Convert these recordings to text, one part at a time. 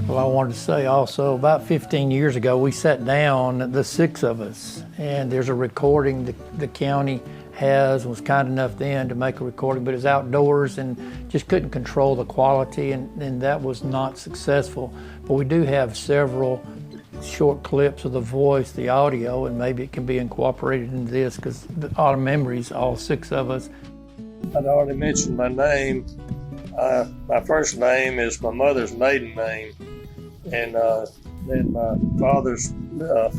Well, I wanted to say also, about 15 years ago, we sat down, the 6 of us, and there's a recording the county has, was kind enough then to make a recording, but it was outdoors and just couldn't control the quality, and that was not successful. But we do have several short clips of the voice, the audio, and maybe it can be incorporated into this, because our memories, all 6 of us. I'd already mentioned my name. My first name is my mother's maiden name, and then my father's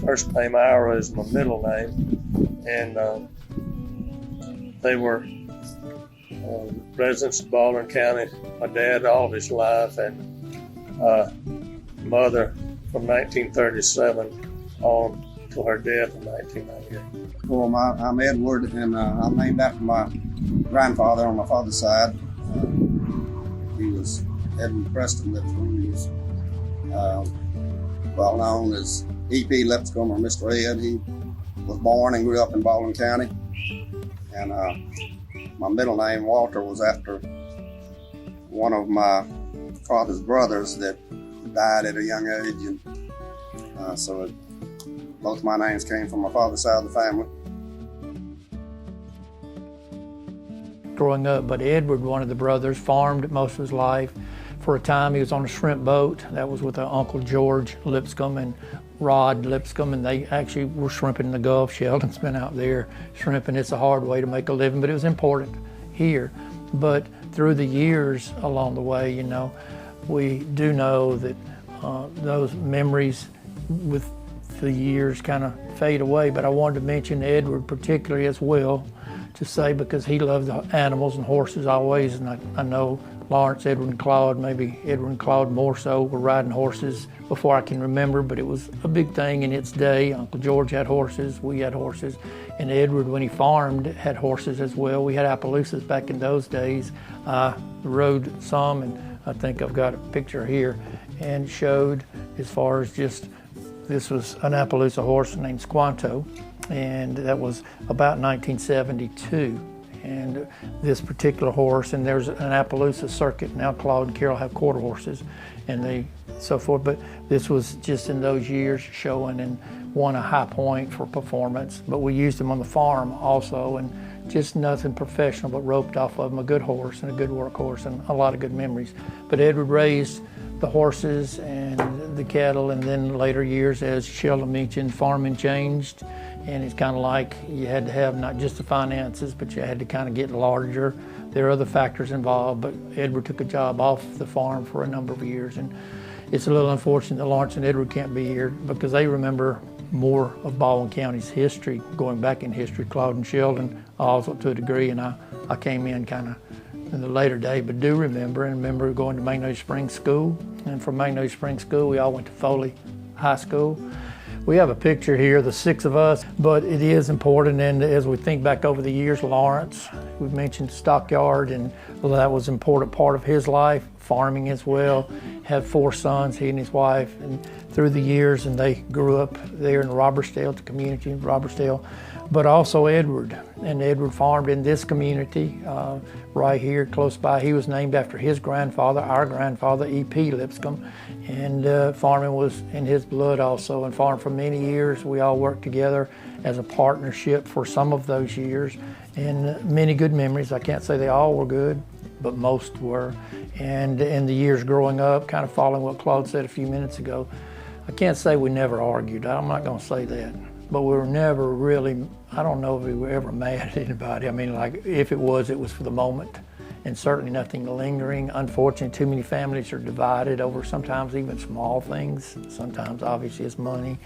first name, Ira, is my middle name, and they were residents of Baldwin County. My dad all his life, and mother from 1937 on to her death in 1998. Well, I'm Edward, and I'm named after my grandfather on my father's side. He was Edward Preston Lipscomb. He was well known as E.P. Lipscomb, or Mr. Ed. He was born and grew up in Baldwin County. And my middle name, Walter, was after one of my father's brothers that died at a young age. And so both my names came from my father's side of the family. Growing up, but Edward, one of the brothers, farmed most of his life. For a time, he was on a shrimp boat. That was with Uncle George Lipscomb and Rod Lipscomb, and they actually were shrimping in the Gulf. Sheldon's been out there shrimping. It's a hard way to make a living, but it was important here. But through the years along the way, you know, we do know that those memories with the years kind of fade away. But I wanted to mention Edward particularly as well, to say, because he loved the animals and horses always, and I know Lawrence, Edward, and Claude, maybe Edward and Claude more so, were riding horses before I can remember, but it was a big thing in its day. Uncle George had horses, we had horses, and Edward, when he farmed, had horses as well. We had Appaloosas back in those days. I rode some, and I think I've got a picture here, and showed as far as just, this was an Appaloosa horse named Squanto, and that was about 1972. And this particular horse, and there's an Appaloosa circuit now. Claude and Carol have quarter horses, and they so forth. But this was just in those years showing, and won a high point for performance. But we used him on the farm also, and just nothing professional, but roped off of him. A good horse and a good work horse, and a lot of good memories. But Edward raised the horses and the cattle, and then later years, as Sheldon mentioned, farming changed. And it's kind of like you had to have not just the finances, but you had to kind of get larger. There are other factors involved, but Edward took a job off the farm for a number of years. And it's a little unfortunate that Lawrence and Edward can't be here, because they remember more of Baldwin County's history, going back in history. Claude and Sheldon also to a degree, and I came in kind of in the later day, but do remember going to Magnolia Springs School. And from Magnolia Springs School, we all went to Foley High School. We have a picture here, the 6 of us, but it is important, and as we think back over the years, Lawrence, we've mentioned Stockyard, and that was an important part of his life, farming as well. Had 4 sons, he and his wife, and through the years, and they grew up there in Robertsdale, the community in Robertsdale, but also Edward. And Edward farmed in this community right here close by. He was named after his grandfather, our grandfather, E.P. Lipscomb, and farming was in his blood also, and farmed for many years. We all worked together as a partnership for some of those years, and many good memories. I can't say they all were good, but most were. And in the years growing up, kind of following what Claude said a few minutes ago, I can't say we never argued. I'm not going to say that. But we were never really, I don't know if we were ever mad at anybody. I mean, like, if it was for the moment. And certainly nothing lingering. Unfortunately, too many families are divided over sometimes even small things. Sometimes, obviously, it's money.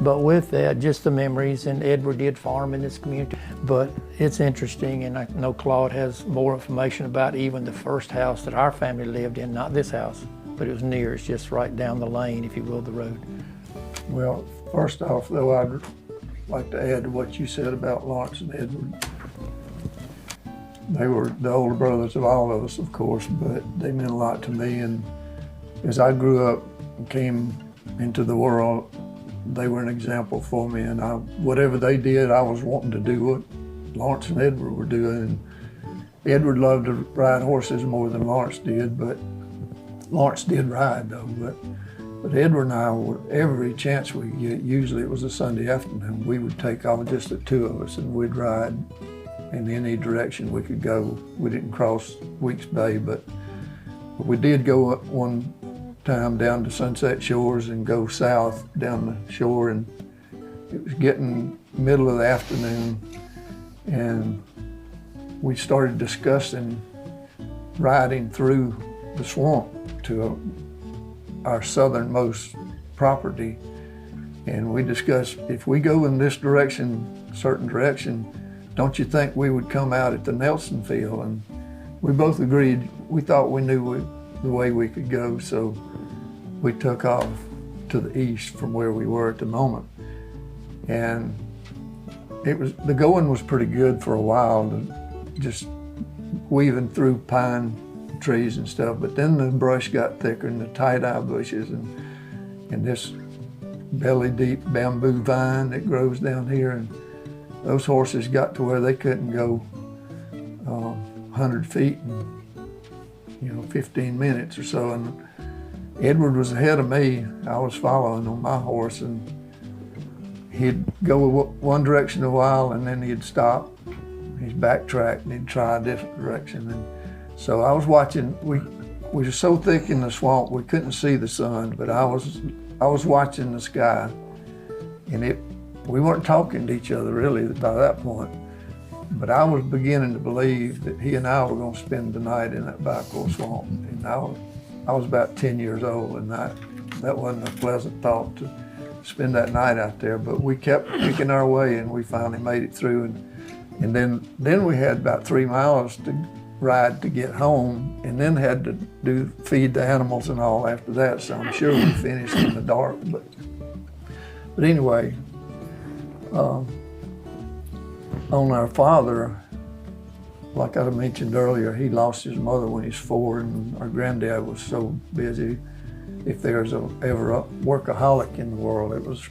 But with that, just the memories. And Edward did farm in this community. But it's interesting, and I know Claude has more information about even the first house that our family lived in. Not this house, but it was near. It's just right down the lane, if you will, the road. Well, First off, though, I'd like to add to what you said about Lawrence and Edward. They were the older brothers of all of us, of course, but they meant a lot to me. And as I grew up and came into the world, they were an example for me. And whatever they did, I was wanting to do what Lawrence and Edward were doing. And Edward loved to ride horses more than Lawrence did, but Lawrence did ride, though. But Edward and I, every chance we get, usually it was a Sunday afternoon, we would take off, just the two of us, and we'd ride in any direction we could go. We didn't cross Weeks Bay, but we did go up one time down to Sunset Shores and go south down the shore, and it was getting middle of the afternoon, and we started discussing riding through the swamp to our southernmost property. And we discussed, if we go in this direction, certain direction, don't you think we would come out at the Nelson Field? And we both agreed, we thought we knew the way we could go, so we took off to the east from where we were at the moment. And the going was pretty good for a while, just weaving through pine trees and stuff, but then the brush got thicker and the tie-dye bushes and this belly-deep bamboo vine that grows down here, and those horses got to where they couldn't go 100 feet in 15 minutes or so, and Edward was ahead of me. I was following on my horse, and he'd go one direction a while and then he'd stop, he'd backtrack and he'd try a different direction. And so I was watching. We were so thick in the swamp we couldn't see the sun, but I was watching the sky, and we weren't talking to each other really by that point, but I was beginning to believe that he and I were going to spend the night in that Backwell swamp. And I was about 10 years old, and that wasn't a pleasant thought to spend that night out there, but we kept picking our way, and we finally made it through. And then we had about 3 miles to ride to get home, and then had to feed the animals and all after that, so I'm sure we finished in the dark. But anyway, on our father, like I mentioned earlier, he lost his mother when he was 4, and our granddad was so busy. If there's ever a workaholic in the world, it was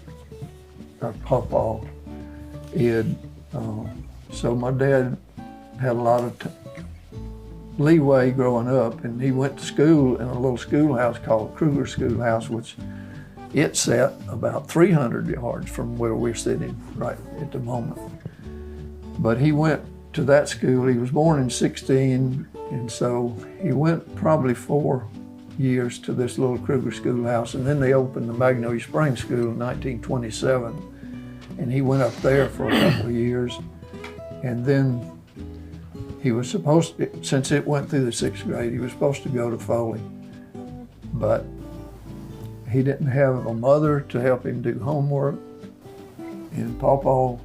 our papa, Ed. So my dad had a lot of leeway growing up, and he went to school in a little schoolhouse called Kruger Schoolhouse, which it sat about 300 yards from where we're sitting right at the moment. But he went to that school. He was born in 16, and so he went probably 4 years to this little Kruger Schoolhouse, and then they opened the Magnolia Springs School in 1927, and he went up there for a couple of years, and then he was supposed to, since it went through the 6th grade, he was supposed to go to Foley, but he didn't have a mother to help him do homework, and Pawpaw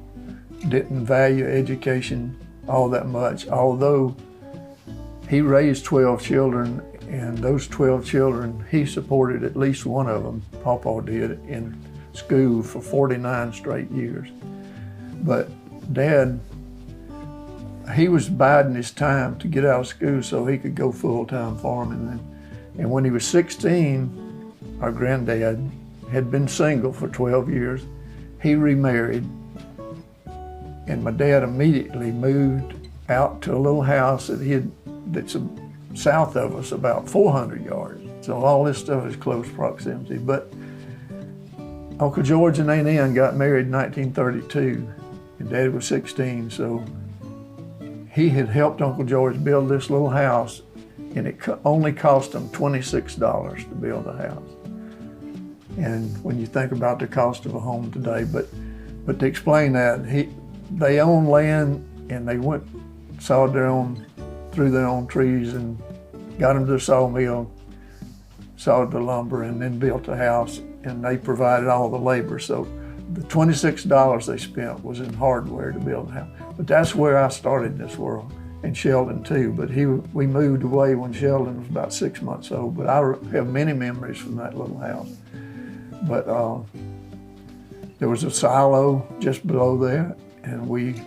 didn't value education all that much, although he raised 12 children, and those 12 children, he supported at least one of them, Pawpaw did, in school for 49 straight years. But Dad, he was biding his time to get out of school so he could go full-time farming. And when he was 16, our granddad had been single for 12 years. He remarried, and my dad immediately moved out to a little house that's south of us, about 400 yards. So all this stuff is close proximity. But Uncle George and Aunt Ann got married in 1932, and Dad was 16, so he had helped Uncle George build this little house, and it only cost him $26 to build a house. And when you think about the cost of a home today, but to explain that, they owned land, and they sawed through their own trees and got them to the sawmill, sawed the lumber, and then built a house, and they provided all the labor. So the $26 they spent was in hardware to build a house. But that's where I started in this world, and Sheldon too. But we moved away when Sheldon was about 6 months old, but I have many memories from that little house. But there was a silo just below there, and we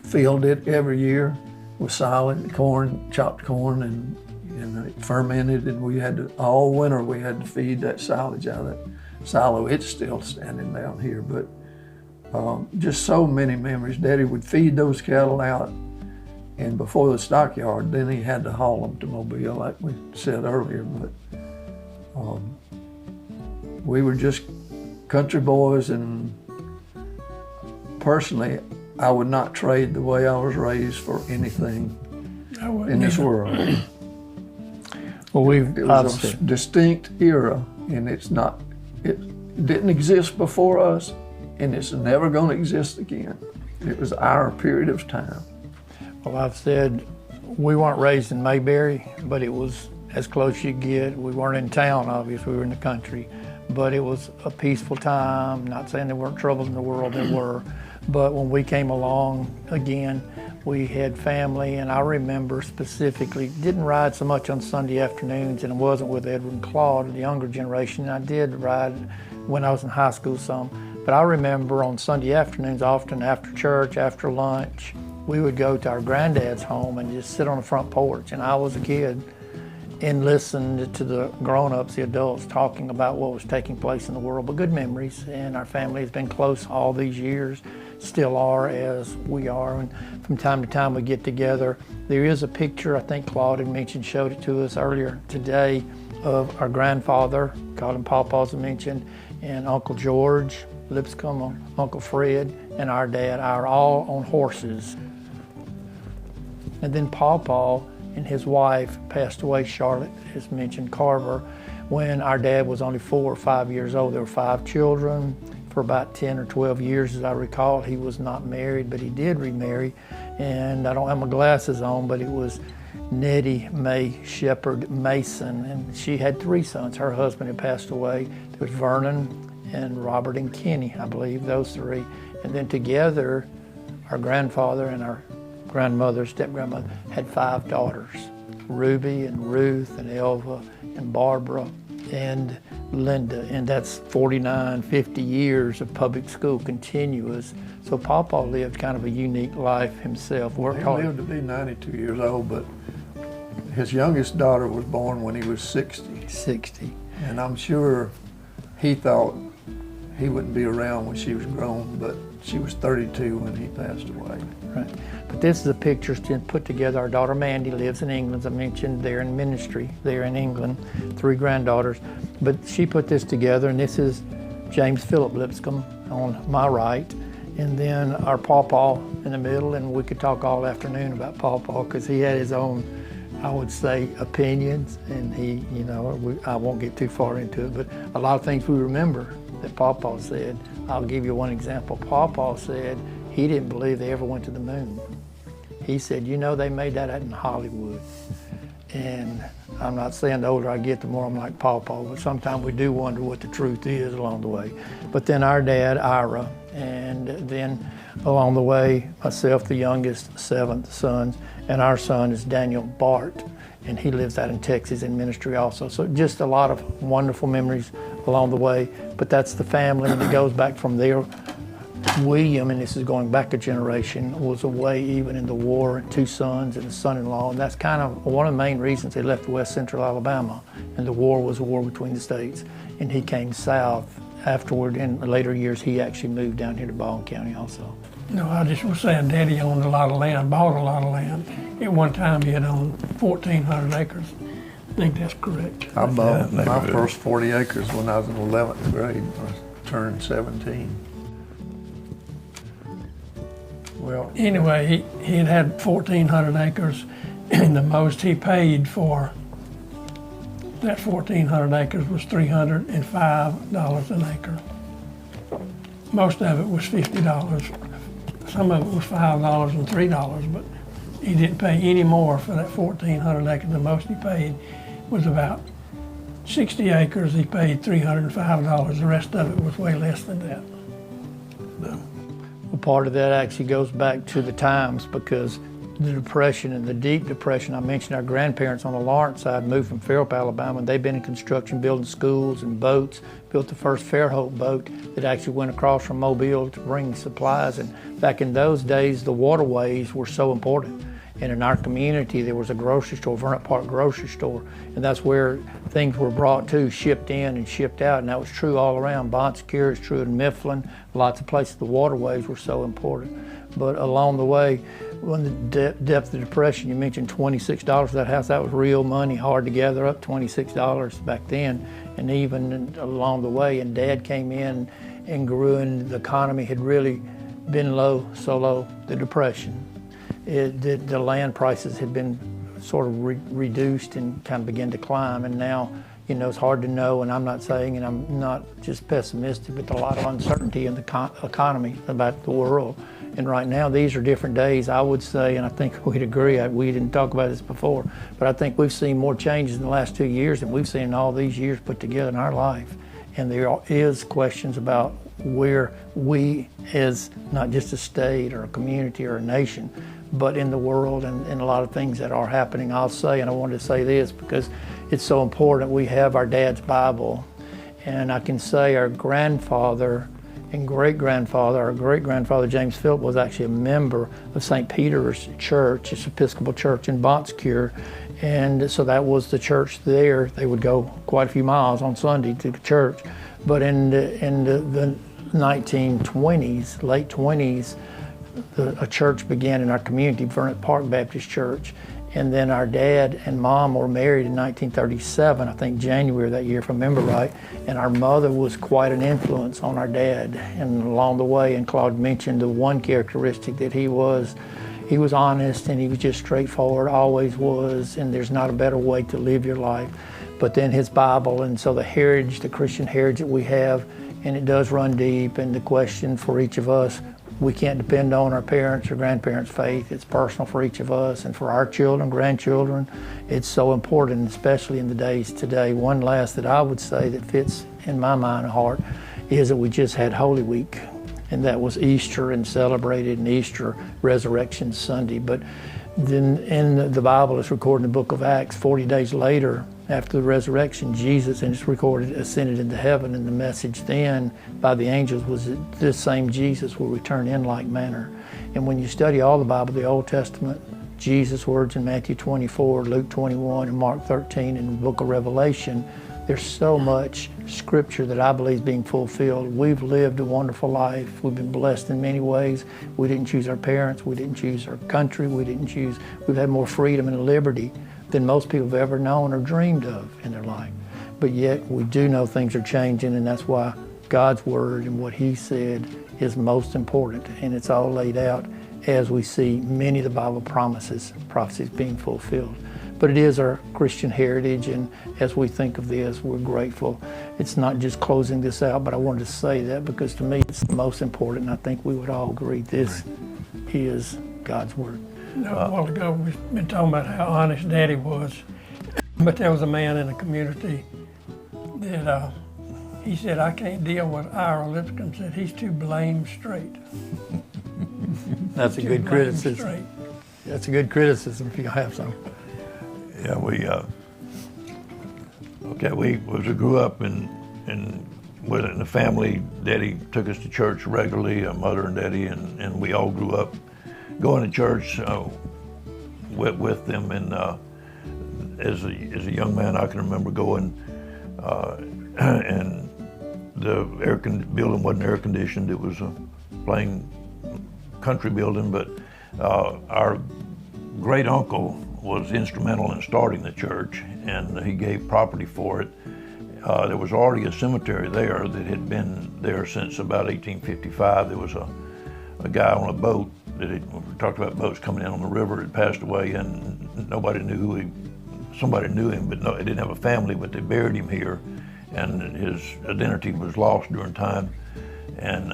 filled it every year with silage corn, chopped corn, and it fermented, and we had to, all winter we had to feed that silage out of that silo. It's still standing down here, but just so many memories. Daddy would feed those cattle out, and before the stockyard, then he had to haul them to Mobile, like we said earlier. But we were just country boys, and personally, I would not trade the way I was raised for anything in this world. Well, it was a distinct era, and it didn't exist before us, and it's never going to exist again. It was our period of time. Well, I've said we weren't raised in Mayberry, but it was as close as you get. We weren't in town, obviously, we were in the country, but it was a peaceful time. Not saying there weren't troubles in the world, there were, but when we came along again, we had family, and I remember specifically, didn't ride so much on Sunday afternoons, and it wasn't with Edward and Claude, the younger generation. I did ride when I was in high school some, but I remember on Sunday afternoons, often after church, after lunch, we would go to our granddad's home and just sit on the front porch, and I was a kid, and listen to the grown-ups, the adults, talking about what was taking place in the world. But good memories, and our family has been close all these years, still are as we are, and from time to time we get together. There is a picture, I think Claude had mentioned, showed it to us earlier today, of our grandfather, called him Pawpaw, as I mentioned, and Uncle George Lipscomb, Uncle Fred, and our dad are all on horses. And then Pawpaw and his wife passed away, Charlotte has mentioned, Carver, when our dad was only 4 or 5 years old. There were 5 children. For about 10 or 12 years, as I recall, he was not married, but he did remarry. And I don't have my glasses on, but it was Nettie Mae Shepherd Mason, and she had 3 sons. Her husband had passed away. There was Vernon and Robert and Kenny, I believe, those 3. And then together, our grandfather and our grandmother, step-grandmother, had 5 daughters, Ruby and Ruth and Elva and Barbara and Linda, and that's 49, 50 years of public school continuous. So Pawpaw lived kind of a unique life himself, worked hard. He lived to be 92 years old, but his youngest daughter was born when he was 60. 60. And I'm sure he thought he wouldn't be around when she was grown, but she was 32 when he passed away. Right. But this is a picture put together. Our daughter Mandy lives in England, as I mentioned. They're in ministry there in England, 3 granddaughters. But she put this together, and this is James Philip Lipscomb on my right, and then our Pawpaw in the middle. And we could talk all afternoon about Pawpaw because he had his own, I would say, opinions, and he, I won't get too far into it, but a lot of things we remember that Pawpaw said. I'll give you one example. Pawpaw said he didn't believe they ever went to the moon. He said, they made that out in Hollywood. And I'm not saying the older I get, the more I'm like Pawpaw, but sometimes we do wonder what the truth is along the way. But then our dad, Ira, and then along the way, myself, the youngest, 7th sons, and our son is Daniel Bart, and he lives out in Texas in ministry also. So just a lot of wonderful memories along the way, but that's the family, and it goes back from there. William, and this is going back a generation, was away even in the war, 2 sons and a son-in-law, and that's kind of one of the main reasons they left West Central Alabama, and the war was a war between the states, and he came south afterward. In later years, he actually moved down here to Baldwin County also. No, I just was saying Daddy owned a lot of land, bought a lot of land. At one time he had owned 1,400 acres. I think that's correct. I bought my first 40 acres when I was in 11th grade. I turned 17. Well, anyway, he had 1,400 acres, and the most he paid for that 1,400 acres was $305 an acre. Most of it was $50. Some of it was $5 and $3, but he didn't pay any more for that 1,400 acres. The most he paid was about 60 acres. He paid $305. The rest of it was way less than that. Well, part of that actually goes back to the times, because the Depression and the deep Depression. I mentioned our grandparents on the Lawrence side moved from Fairhope, Alabama, and they've been in construction, building schools and boats, built the first Fairhope boat that actually went across from Mobile to bring supplies. And back in those days, the waterways were so important. And in our community, there was a grocery store, Vernon Park grocery store, and that's where things were brought to, shipped in and shipped out, and that was true all around. Bon Secours, it's true in Mifflin, lots of places. The waterways were so important. But along the way, when the depth of the Depression, you mentioned $26 for that house, that was real money, hard to gather up, $26 back then. And even along the way, and Dad came in and grew, and the economy had really been low, so low, the Depression. The land prices had been sort of reduced and kind of began to climb, and now, you know, it's hard to know, and I'm not saying, and I'm not just pessimistic, but a lot of uncertainty in the economy about the world. And right now, these are different days, I would say, and I think we'd agree, we didn't talk about this before, but I think we've seen more changes in the last 2 years than we've seen in all these years put together in our life. And there is questions about where we, as not just a state or a community or a nation, but in the world, and a lot of things that are happening. I'll say, and I wanted to say this because it's so important, we have our dad's Bible, and I can say our grandfather and great-grandfather, our great-grandfather James Phillip was actually a member of St. Peter's Church, it's Episcopal Church in Bon Secours, and so that was the church there. They would go quite a few miles on Sunday to the church, but in the 1920s, late 20s, a church began in our community, Vernon Park Baptist Church, and then our dad and mom were married in 1937, I think January of that year, if I remember right, and our mother was quite an influence on our dad, and along the way, and Claude mentioned the one characteristic that he was honest, and he was just straightforward, always was, and there's not a better way to live your life. But then his Bible, and so the heritage, the Christian heritage that we have, and it does run deep, and the question for each of us, we can't depend on our parents' or grandparents' faith. It's personal for each of us, and for our children, grandchildren, it's so important, especially in the days today. One last that I would say that fits in my mind and heart is that we just had Holy Week, and that was Easter and celebrated in Easter Resurrection Sunday. But then in the Bible, it's recorded in the book of Acts, 40 days later, after the resurrection, Jesus, and it's recorded, ascended into heaven, and the message then by the angels was that this same Jesus will return in like manner. And when you study all the Bible, the Old Testament, Jesus' words in Matthew 24, Luke 21, and Mark 13, and the book of Revelation, there's so much scripture that I believe is being fulfilled. We've lived a wonderful life. We've been blessed in many ways. We didn't choose our parents. We didn't choose our country. We've had more freedom and liberty than most people have ever known or dreamed of in their life. But yet we do know things are changing, and that's why God's word and what he said is most important, and it's all laid out as we see many of the Bible prophecies being fulfilled. But it is our Christian heritage, and as we think of this, we're grateful. It's not just closing this out, but I wanted to say that because to me it's the most important, and I think we would all agree this is God's word. You know, a while ago, we've been talking about how honest Daddy was, but there was a man in the community that he said, I can't deal with Ira Lipscomb, said he's too blame straight. That's a good criticism. That's a good criticism if you have some. Yeah, we grew up in the family. Daddy took us to church regularly, Mother and Daddy, and we all grew up going to church with them. And as a young man, I can remember going, and the building wasn't air conditioned. It was a plain country building, but our great uncle was instrumental in starting the church, and he gave property for it. There was already a cemetery there that had been there since about 1855. There was a guy on a boat that we talked about boats coming in on the river, had passed away, and nobody knew somebody knew him, but no, he didn't have a family, but they buried him here, and his identity was lost during time. And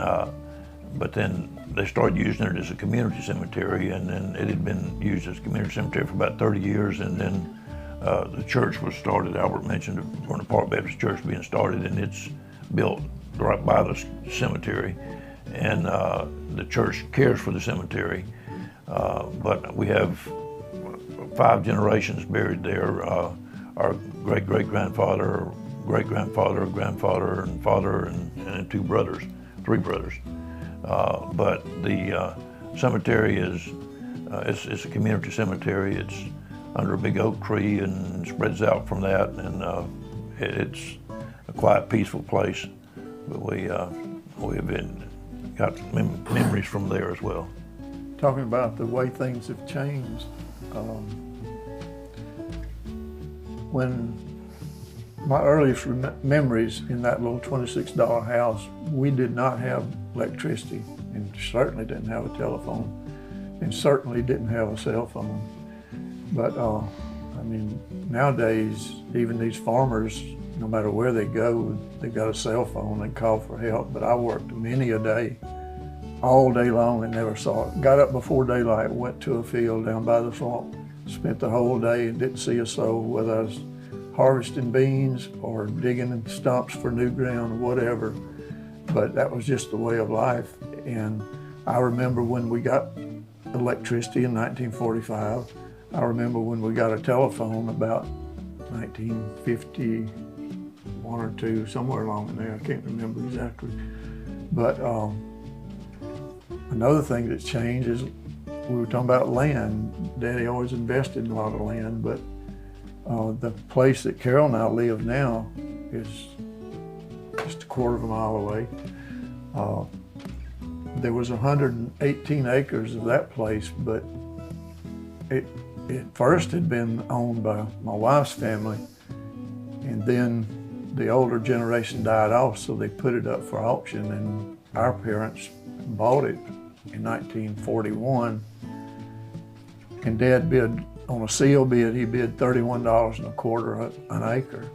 but then they started using it as a community cemetery, and then it had been used as a community cemetery for about 30 years, and then the church was started. Albert mentioned the Vernon Park Baptist Church being started, and it's built right by the cemetery, and the church cares for the cemetery. But we have 5 generations buried there. Our great-great-grandfather, great-grandfather, grandfather, and father, and 2 brothers, 3 brothers. But the cemetery is it's a community cemetery. It's under a big oak tree and spreads out from that, and it's a quiet, peaceful place. But we have got memories from there as well. Talking about the way things have changed, when my earliest memories in that little $26 house, we did not have electricity, and certainly didn't have a telephone, and certainly didn't have a cell phone. But I mean, nowadays, even these farmers, no matter where they go, they've got a cell phone and call for help. But I worked many a day, all day long, and never saw it. Got up before daylight, went to a field down by the swamp, spent the whole day and didn't see a soul, whether I was harvesting beans or digging in stumps for new ground or whatever. But that was just the way of life. And I remember when we got electricity in 1945. I remember when we got a telephone about 1951 or 2, somewhere along in there. I can't remember exactly. But another thing that's changed is we were talking about land. Daddy always invested in a lot of land, but the place that Carol and I live now is just a quarter of a mile away. There was 118 acres of that place, but it first had been owned by my wife's family, and then the older generation died off, so they put it up for auction, and our parents bought it in 1941, and Dad bid on a seal bid. He bid $31.25 an acre,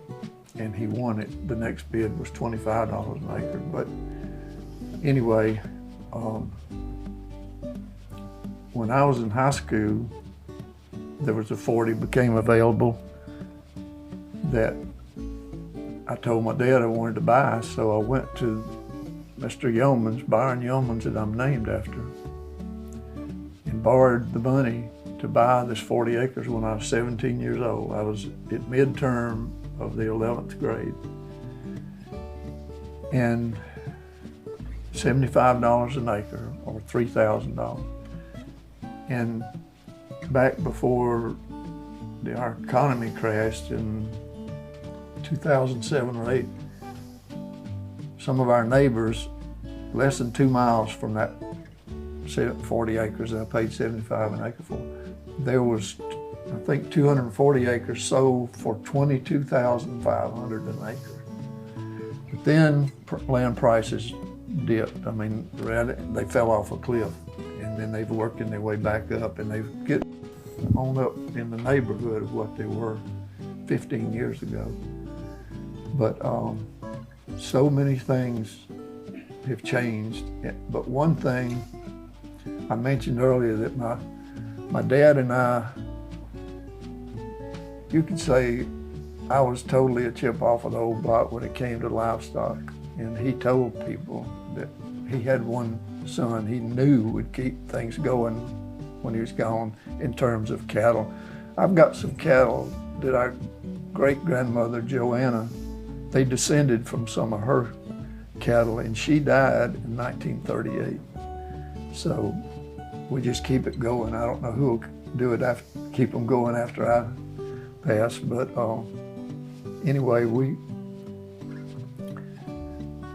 and he won it. The next bid was $25 an acre. But anyway, when I was in high school, there was a 40 became available that I told my dad I wanted to buy, so I went to Mr. Yeoman's, Byron Yeoman's, that I'm named after, and borrowed the money to buy this 40 acres when I was 17 years old. I was at midterm of the 11th grade. And $75 an acre, or $3,000. And back before our economy crashed in 2007 or 8, some of our neighbors, less than 2 miles from that 40 acres that I paid $75 an acre for, there was, I think, 240 acres sold for $22,500 an acre. But then land prices dipped. I mean, they fell off a cliff, and then they've working their way back up, and they've get on up in the neighborhood of what they were 15 years ago. But so many things have changed. But one thing I mentioned earlier, that my dad and I, you could say I was totally a chip off of the old block when it came to livestock. And he told people that he had one son he knew would keep things going when he was gone in terms of cattle. I've got some cattle that our great-grandmother, Joanna, they descended from some of her cattle, and she died in 1938. So we just keep it going. I don't know who will do it after, keep them going after I pass, but anyway,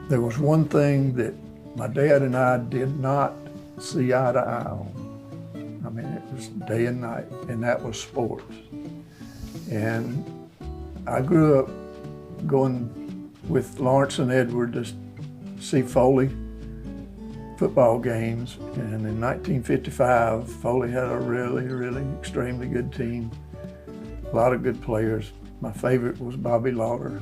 there was one thing that my dad and I did not see eye to eye on. I mean, it was day and night, and that was sports. And I grew up going with Lawrence and Edward to see Foley football games, and in 1955, Foley had a really, really extremely good team, a lot of good players. My favorite was Bobby Lauder.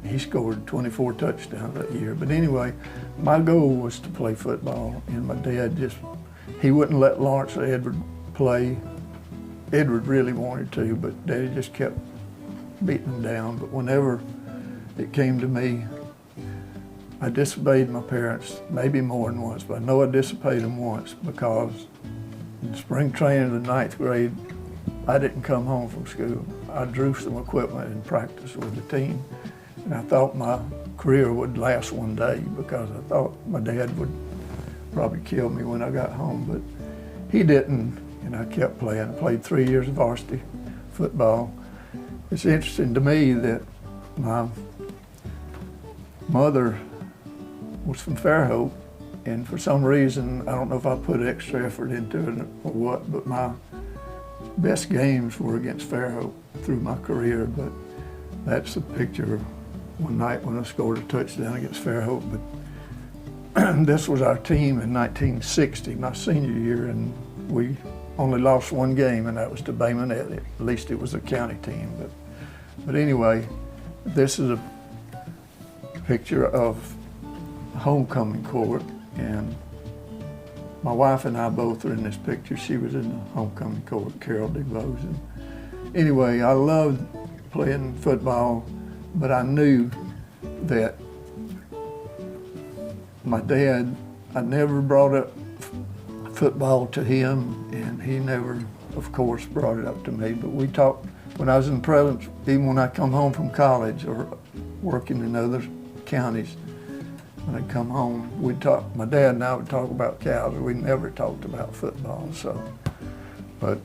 He scored 24 touchdowns that year. But anyway, my goal was to play football, and my dad he wouldn't let Lawrence or Edward play. Edward really wanted to, but Daddy just kept beating him down. But whenever it came to me, I disobeyed my parents, maybe more than once, but I know I disobeyed them once because In spring training in the 9th grade, I didn't come home from school. I drew some equipment and practiced with the team. And I thought my career would last one day because I thought my dad would probably kill me when I got home, but he didn't, and I kept playing. I played 3 years of varsity football. It's interesting to me that my mother was from Fairhope, and for some reason, I don't know if I put extra effort into it or what, but my best games were against Fairhope through my career. But that's a picture of one night when I scored a touchdown against Fairhope. But this was our team in 1960, my senior year, and we only lost one game, and that was to Baymonette. At least it was a county team. But anyway, this is a picture of homecoming court, and my wife and I both are in this picture. She was in the homecoming court, Carol DeVos. And anyway, I loved playing football, but I knew that my dad, I never brought up football to him, and he never, of course, brought it up to me. But we talked when I was in Providence, even when I come home from college or working in other counties. When I come home, we'd talk, my dad and I would talk about cows. We never talked about football, so. But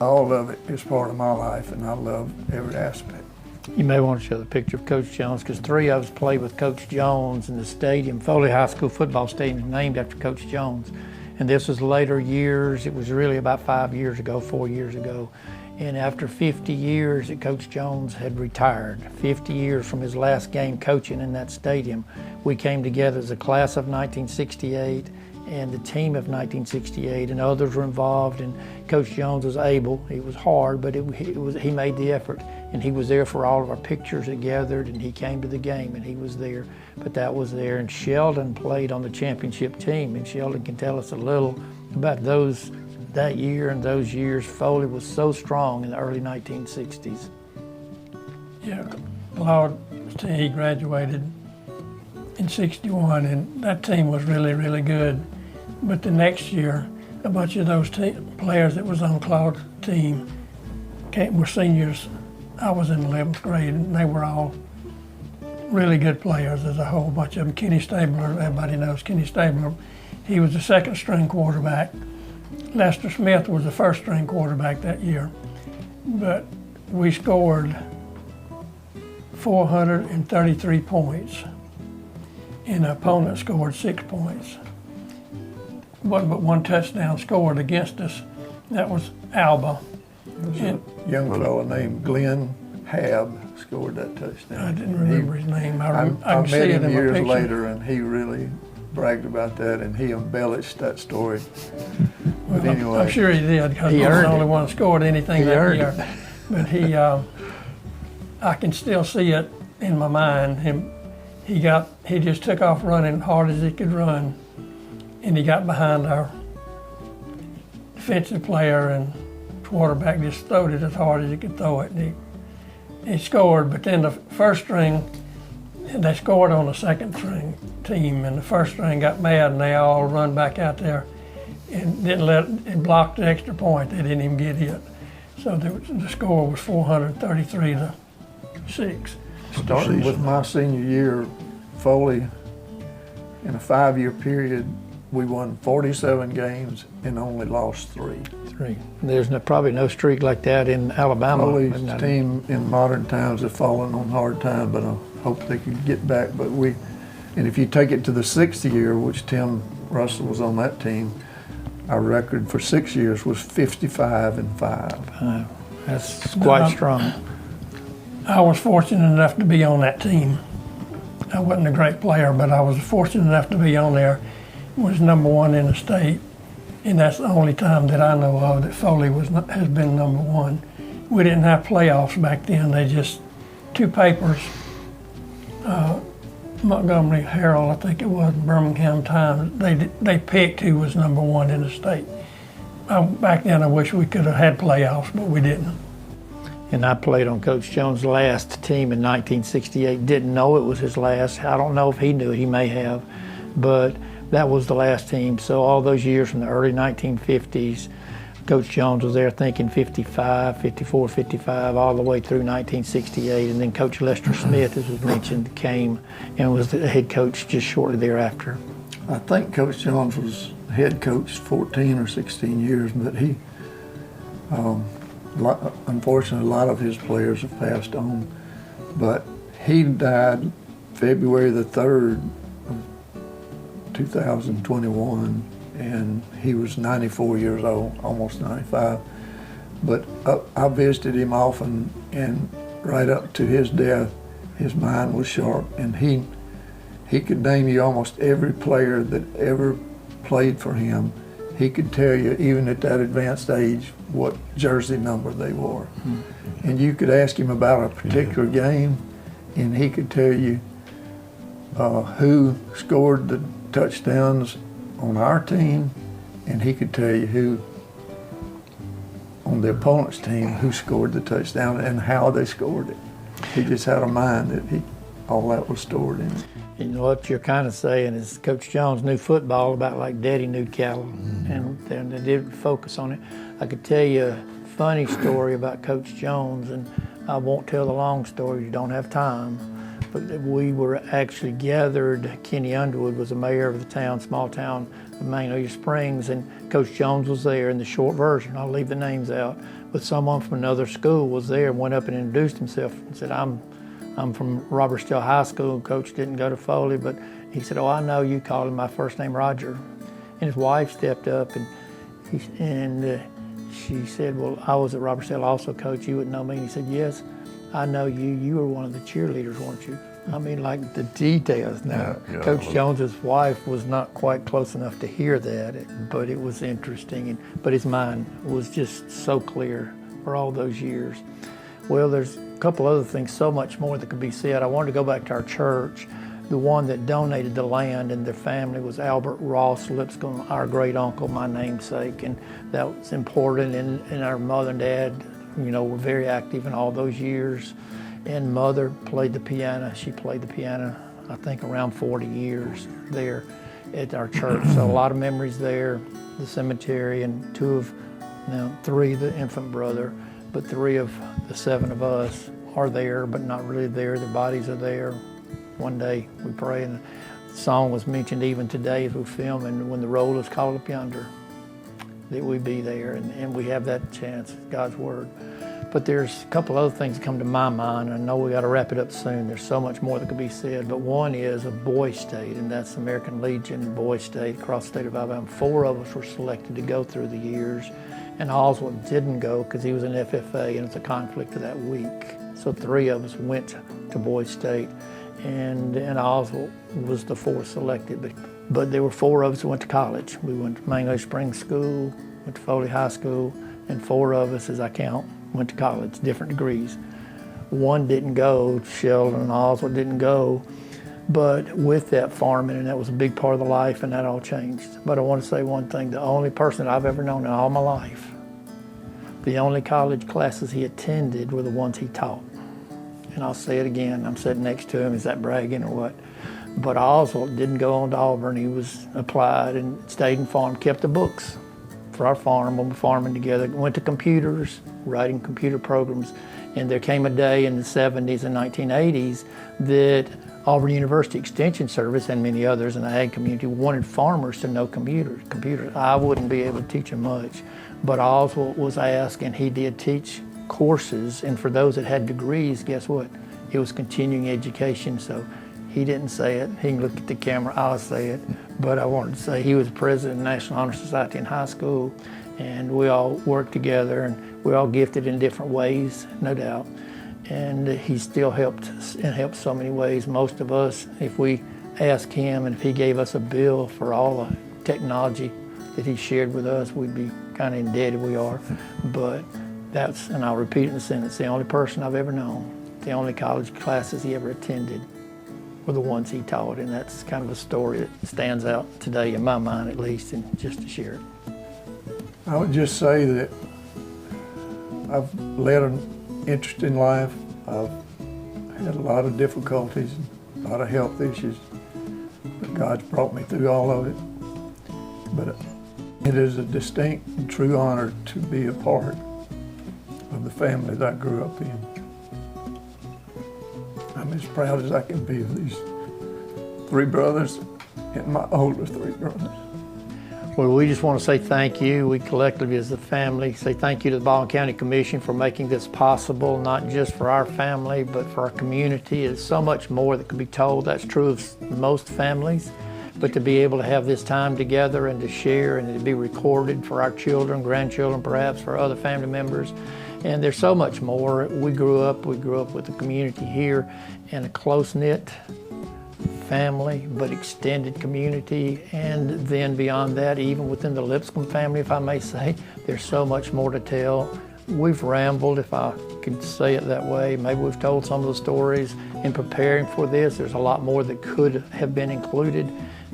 all of it is part of my life, and I love every aspect. You may want to show the picture of Coach Jones, because 3 of us played with Coach Jones in the stadium. Foley High School football stadium is named after Coach Jones. And this was later years. It was really about 4 years ago. And after 50 years that Coach Jones had retired, 50 years from his last game coaching in that stadium, we came together as a class of 1968 and the team of 1968, and others were involved, and Coach Jones was able. It was hard, but he made the effort, and he was there for all of our pictures that gathered, and he came to the game, and he was there. But that was there, and Sheldon played on the championship team, and Sheldon can tell us a little about that year and those years. Foley was so strong in the early 1960s. Yeah, Claude, he graduated in 61, and that team was really, really good. But the year, a bunch of those players that was on Claude's team were seniors. I was in 11th grade, and they were all really good players. There's a whole bunch of them. Kenny Stabler, everybody knows Kenny Stabler. He was the second string quarterback. Lester Smith was the first string quarterback that year. But we scored 433 points, and the opponent scored 6 points. Wasn't but one touchdown scored against us. That was Alba. There was a young fellow named Glenn Hab scored that touchdown. I didn't remember his name. I met him years later, and he really bragged about that, and he embellished that story. But anyway, I'm sure he did, because he was the only one that scored anything that year. But I can still see it in my mind. He just took off running hard as he could run, and he got behind our defensive player, and quarterback just throwed it as hard as he could throw it, and he scored. But then the first string, they scored on the second string team, and the first string got mad, and they all run back out there and it blocked the extra point. They didn't even get it. So the score was 433 to 6. Starting with my senior year, Foley, in a 5-year period, we won 47 games and only lost 3. There's probably no streak like that in Alabama. Foley's team in modern times have fallen on hard time, but I hope they can get back. And if you take it to the 6th year, which Tim Russell was on that team, our record for 6 years was 55-5. That's quite strong. I was fortunate enough to be on that team. I wasn't a great player, but I was fortunate enough to be on there. Was number 1 in the state, and that's the only time that I know of that Foley has been number 1. We didn't have playoffs back then. They just 2 papers, Montgomery Herald, I think it was, Birmingham Times. They picked who was number 1 in the state. Back then, I wish we could have had playoffs, but we didn't. And I played on Coach Jones' last team in 1968. Didn't know it was his last. I don't know if he knew it. He may have, but that was the last team. So all those years from the early 1950s, Coach Jones was there thinking 55, 54, 55, all the way through 1968. And then Coach Lester Smith, as was mentioned, came and was the head coach just shortly thereafter. I think Coach Jones was head coach 14 or 16 years, but he, unfortunately, a lot of his players have passed on. But he died February the 3rd of 2021, and he was 94 years old, almost 95. But I visited him often, and right up to his death, his mind was sharp, and he could name you almost every player that ever played for him. He could tell you, even at that advanced age, what jersey number they wore. Mm-hmm. And you could ask him about a particular game, and he could tell you who scored the touchdowns on our team, and he could tell you who on the opponent's team who scored the touchdown and how they scored it. He just had a mind that all that was stored in it. You know what you're kind of saying is Coach Jones knew football about like Daddy knew cattle, and they did focus on it. I could tell you a funny story about Coach Jones, and I won't tell the long story, you don't have time, but we were actually gathered. Kenny Underwood was the mayor of the town, small town of Magnolia Springs, and Coach Jones was there in the short version. I'll leave the names out, but someone from another school was there and went up and introduced himself and said, I'm from Robertsdale High School. Coach didn't go to Foley, but he said, oh, I know you called him my first name Roger. And his wife stepped up, and she said, well, I was at Robertsdale also, Coach. You wouldn't know me. And he said, yes, I know you. You were one of the cheerleaders, weren't you? I mean, like the details. Now, Coach Jones's wife was not quite close enough to hear that, but it was interesting. But his mind was just so clear for all those years. Well, there's a couple other things, so much more that could be said. I wanted to go back to our church. The one that donated the land and their family was Albert Ross Lipscomb, our great uncle, my namesake, and that was important. And our mother and dad, you know, were very active in all those years. And Mother played the piano. She played the piano, I think, around 40 years there at our church. So a lot of memories there, the cemetery, and three, the infant brother, but 3 of the 7 of us are there, but not really there. Their bodies are there. One day we pray, and the song was mentioned even today as we film, and when the roll is called up yonder, that we be there, and we have that chance, God's word. But there's a couple other things that come to my mind. I know we got to wrap it up soon. There's so much more that could be said, but one is a boy state, and that's American Legion boy state across the state of Alabama. 4 of us were selected to go through the years, and Oswald didn't go because he was in FFA, and it's a conflict of that week. So 3 of us went to boy state, and Oswald was the 4th selected. But there were 4 of us who went to college. We went to Magnolia Springs School, went to Foley High School, and 4 of us, as I count, went to college, different degrees. 1 didn't go, Sheldon and Oswald didn't go, but with that farming, and that was a big part of the life, and that all changed. But I want to say one thing, the only person that I've ever known in all my life, the only college classes he attended were the ones he taught. And I'll say it again, I'm sitting next to him, is that bragging or what? But Oswald didn't go on to Auburn, he was applied and stayed and farmed, kept the books for our farm when we were farming together, went to computers, writing computer programs, and there came a day in the 70s and 1980s that Auburn University Extension Service and many others in the ag community wanted farmers to know computers. I wouldn't be able to teach them much, but Oswald was asked, and he did teach courses, and for those that had degrees, guess what? It was continuing education, so he didn't say it. He can look at the camera, I'll say it. But I wanted to say he was president of the National Honor Society in high school, and we all worked together, and we're all gifted in different ways, no doubt. And he still helped so many ways. Most of us, if we asked him and if he gave us a bill for all the technology that he shared with us, we'd be kind of indebted, we are. But that's, and I'll repeat it in a sentence, the only person I've ever known, the only college classes he ever attended were the ones he taught, and that's kind of a story that stands out today in my mind, at least, and just to share it. I would just say that I've led an interesting life. I've had a lot of difficulties, a lot of health issues, but God's brought me through all of it. But it is a distinct and true honor to be a part of the family that I grew up in. I'm as proud as I can be of these 3 brothers and my older 3 brothers. Well, we just want to say thank you. We collectively as a family say thank you to the Baldwin County Commission for making this possible, not just for our family, but for our community. There's so much more that can be told. That's true of most families. But to be able to have this time together and to share and to be recorded for our children, grandchildren, perhaps for other family members. And there's so much more. We grew up with the community here and a close-knit family, but extended community, and then beyond that, even within the Lipscomb family, if I may say, there's so much more to tell. We've rambled, if I could say it that way. Maybe we've told some of the stories in preparing for this. There's a lot more that could have been included,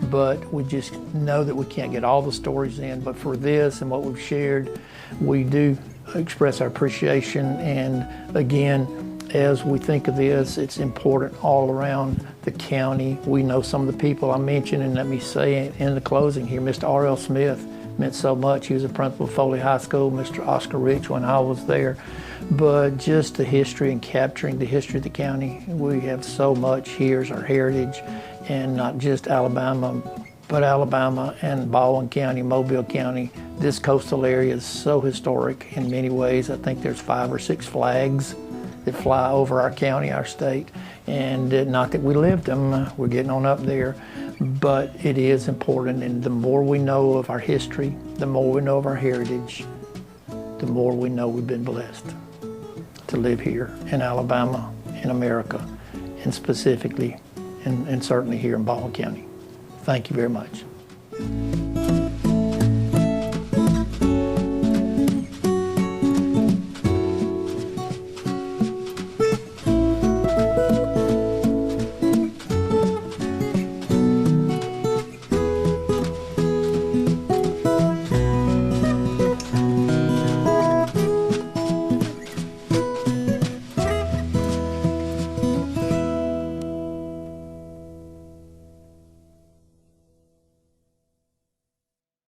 but we just know that we can't get all the stories in. But for this and what we've shared, we do express our appreciation. And again, as we think of this, it's important all around the county. We know some of the people I mentioned, and let me say in the closing here, Mr. R.L. Smith meant so much. He was a principal of Foley High School, Mr. Oscar Rich when I was there. But just the history and capturing the history of the county, we have so much here as our heritage, and not just Alabama, but Alabama and Baldwin County, Mobile County. This coastal area is so historic in many ways. I think there's 5 or 6 flags that fly over our county, our state, and not that we lived them, we're getting on up there, but it is important. And the more we know of our history, the more we know of our heritage, the more we know we've been blessed to live here in Alabama, in America, and specifically, and certainly here in Baldwin County. Thank you very much.